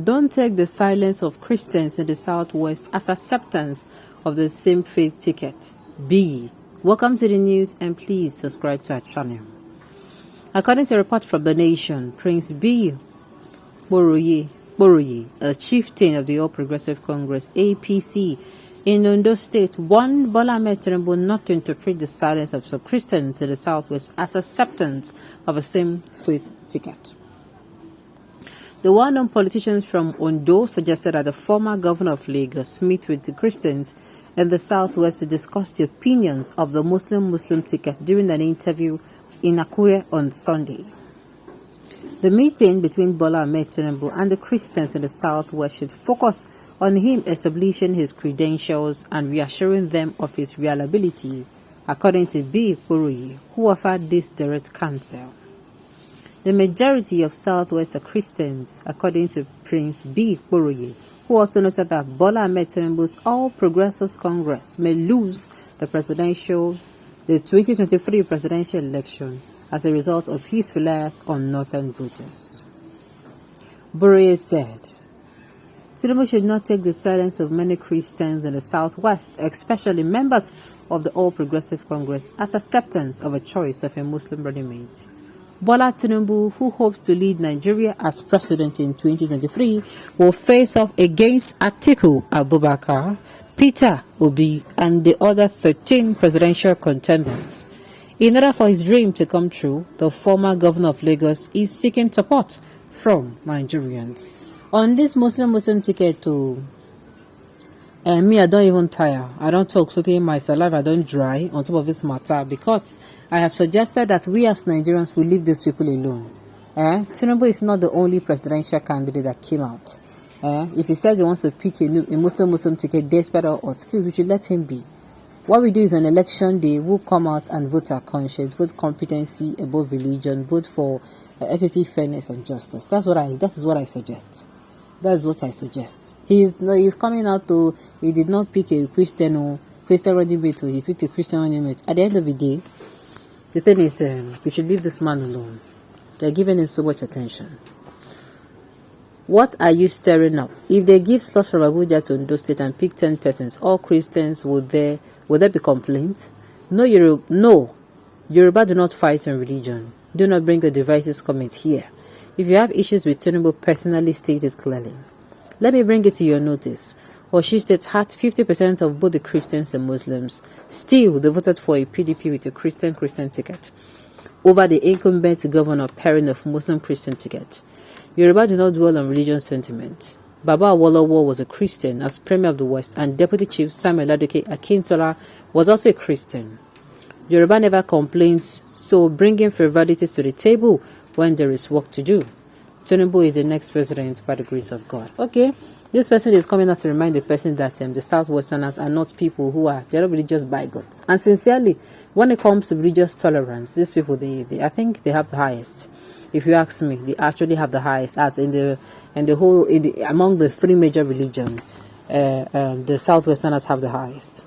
Don't take the silence of Christians in the Southwest as acceptance of the same faith ticket. B. Welcome to the news and please subscribe to our channel. According to a report from The Nation, Prince B. Boroye, a chieftain of the All Progressive Congress (APC) in Ondo State, warned Bola Ahmed Tinubu not to interpret the silence of some Christians in the Southwest as acceptance of a same faith ticket. The well-known politicians from Ondo suggested that the former governor of Lagos meet with the Christians in the Southwest to discuss the opinions of the Muslim ticket during an interview in Akure on Sunday. The meeting between Bola Ahmed Tinubu and the Christians in the Southwest should focus on him establishing his credentials and reassuring them of his reliability, according to B. Boroye, who offered this direct counsel. The majority of Southwest are Christians, according to Prince B. Boroye, who also noted that Bola Ahmed Tinubu's All Progressives Congress may lose the 2023 presidential election as a result of his reliance on northern voters. Boroye said, Tinubu should not take the silence of many Christians in the Southwest, especially members of the All Progressive Congress, as acceptance of a choice of a Muslim running-mate. Bola Tinubu, who hopes to lead Nigeria as president in 2023, will face off against Atiku Abubakar, Peter Obi, and the other 13 presidential contenders. In order for his dream to come true, the former governor of Lagos is seeking support from Nigerians. On this Muslim ticket me, I don't even tire. I don't talk so in my saliva, I don't dry on top of this matter because I have suggested that we as Nigerians will leave these people alone. Tinubu is not the only presidential candidate that came out. If he says he wants to pick a Muslim ticket, despite all odds, please, we should let him be. What we do is on election day, we'll come out and vote our conscience, vote competency above religion, vote for equity, fairness, and justice. That is what I suggest. That's what I suggest. He's coming out to, he did not pick a Christian running mate, he picked a Christian running mate. At the end of the day, the thing is, we should leave this man alone. They're giving him so much attention. What are you stirring up? If they give slots from Abuja to Ondo State and pick 10 persons, all Christians, will there be complaints? No, Yoruba do not fight on religion. Do not bring your divisive comment here. If you have issues with Tinubu, personally state it clearly. Let me bring it to your notice. Osun State had 50% of both the Christians and Muslims. Still, they voted for a PDP with a Christian ticket over the incumbent governor pairing of Muslim-Christian ticket. Yoruba do not dwell on religion sentiment. Baba Awolowo was a Christian as Premier of the West, and Deputy Chief Samuel Aduke Akintola was also a Christian. Yoruba never complains, so bringing frivolities to the table when there is work to do. Tinubu is the next president by the grace of God. Okay, this person is coming out to remind the person that the Southwesterners are not people who are religious bigots. And sincerely, when it comes to religious tolerance, these people, I think they have the highest. If you ask me, they actually have the highest, as among the three major religions, the Southwesterners have the highest.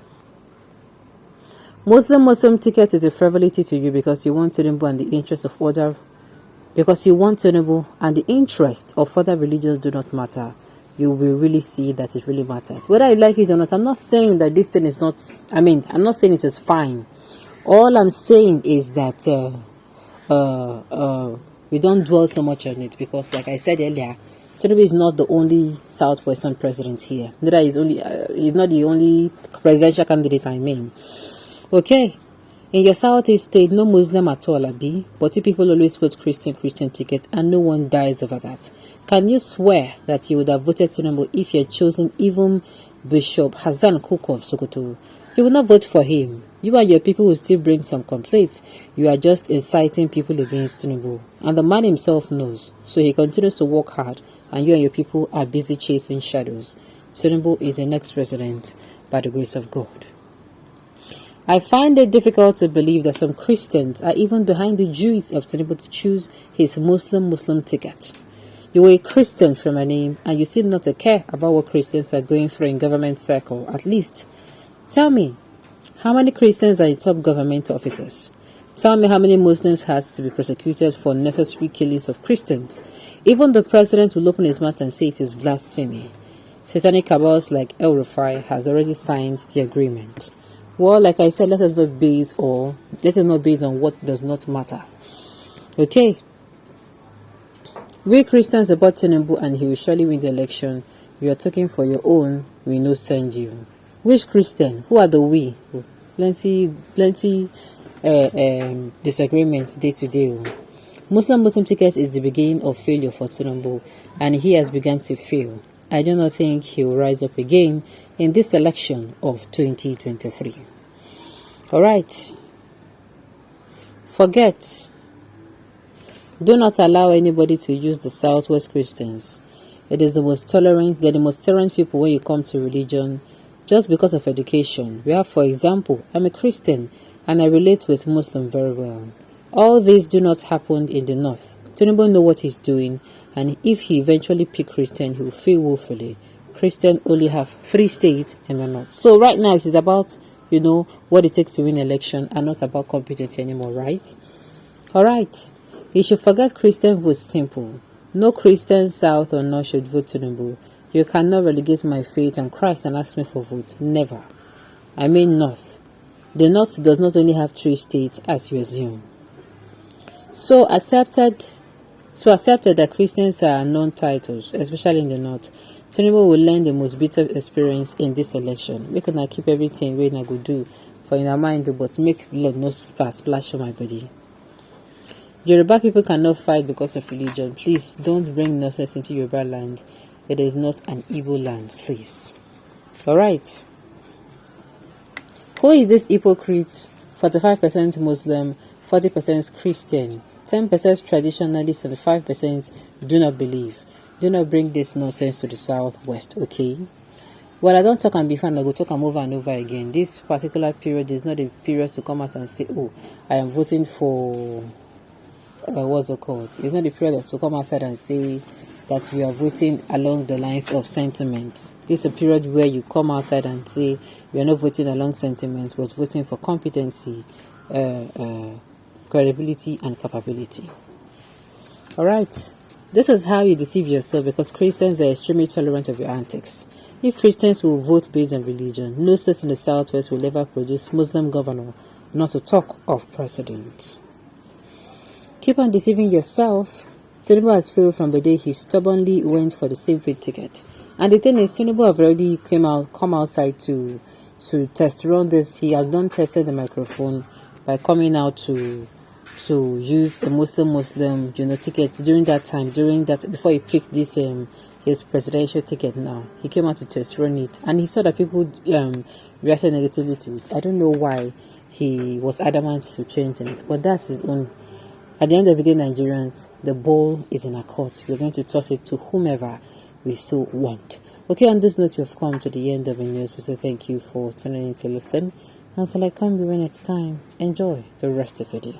Muslim ticket is a frivolity to you because you want Tinubu and the interest of other. Because you want Tinubu and the interest of other religions do not matter, you will really see that it really matters. Whether you like it or not, I'm not saying that this thing is not, I'm not saying it is fine. All I'm saying is that we don't dwell so much on it because, like I said earlier, Tinubu is not the only Southwestern president here. Neither is he's not the only presidential candidate, Okay. In your Southeast state, no Muslim at all, Abi, but you people always vote Christian ticket and no one dies over that. Can you swear that you would have voted Tinubu if you had chosen even Bishop Hassan Koko of Sokoto? You will not vote for him. You and your people will still bring some complaints. You are just inciting people against Tinubu. And the man himself knows. So he continues to work hard and you and your people are busy chasing shadows. Tinubu is the next president by the grace of God. I find it difficult to believe that some Christians are even behind the Jews of Tinubu to choose his Muslim ticket. You are a Christian from a name, and you seem not to care about what Christians are going through in government circle. At least, tell me, how many Christians are in top government offices? Tell me how many Muslims has to be prosecuted for necessary killings of Christians. Even the president will open his mouth and say it is blasphemy. Satanic cabals like El Rufai has already signed the agreement. Well, like I said, let us not base on what does not matter. Okay. We Christians about Tinubu and he will surely win the election. You are talking for your own, we no send you. Which Christian? Who are the we? Plenty disagreements day to day. Muslim ticket is the beginning of failure for Tinubu, and he has begun to fail. I do not think he will rise up again in this election of 2023. Alright. Forget. Do not allow anybody to use the Southwest Christians. It is the most tolerant, they're the most tolerant people when you come to religion, just because of education. We have, for example, I'm a Christian and I relate with Muslim very well. All this do not happen in the north. Tinubu know what he's doing, and if he eventually pick Christian, he will fail woefully. Christian only have 3 states in the north. So right now it is about, what it takes to win election and not about competency anymore, right? Alright. You should forget Christian vote simple. No Christian south or north should vote Tinubu. You cannot relegate my faith and Christ and ask me for vote. Never. I mean north. The north does not only have 3 states as you assume. So accepted that Christians are non-titles, especially in the north. Tinubu will learn the most bitter experience in this election. We cannot keep everything we go do for in our mind, but make blood no splash on my body. Yoruba people cannot fight because of religion. Please don't bring nonsense into Yoruba land. It is not an evil land, please. Alright. Who is this hypocrite? 45% Muslim, 40% Christian, 10% traditionalist, and 5% do not believe. Do not bring this nonsense to the Southwest, okay? Well, I don't talk and be fun, I go talk and over again. This particular period is not a period to come out and say, oh, I am voting for... what's it called? It's not the period to come outside and say that we are voting along the lines of sentiment. This is a period where you come outside and say we are not voting along sentiment, but voting for competency, credibility, and capability. Alright, this is how you deceive yourself, because Christians are extremely tolerant of your antics. If Christians will vote based on religion, no state in the Southwest will ever produce Muslim governor, not to talk of president. Keep on deceiving yourself. Tinubu has failed from the day he stubbornly went for the same free ticket. And the thing is, Tinubu have already come outside to test run this. He has done tested the microphone by coming out to use a Muslim ticket during that before he picked this his presidential ticket. Now he came out to test run it, and he saw that people reacted negatively to it. I don't know why he was adamant to change it, but that's his own. At the end of the day, Nigerians, the ball is in our court. We're going to toss it to whomever we so want. Okay, on this note, we've come to the end of the news. We say thank you for tuning in to listen. Until I come here next time, enjoy the rest of the day.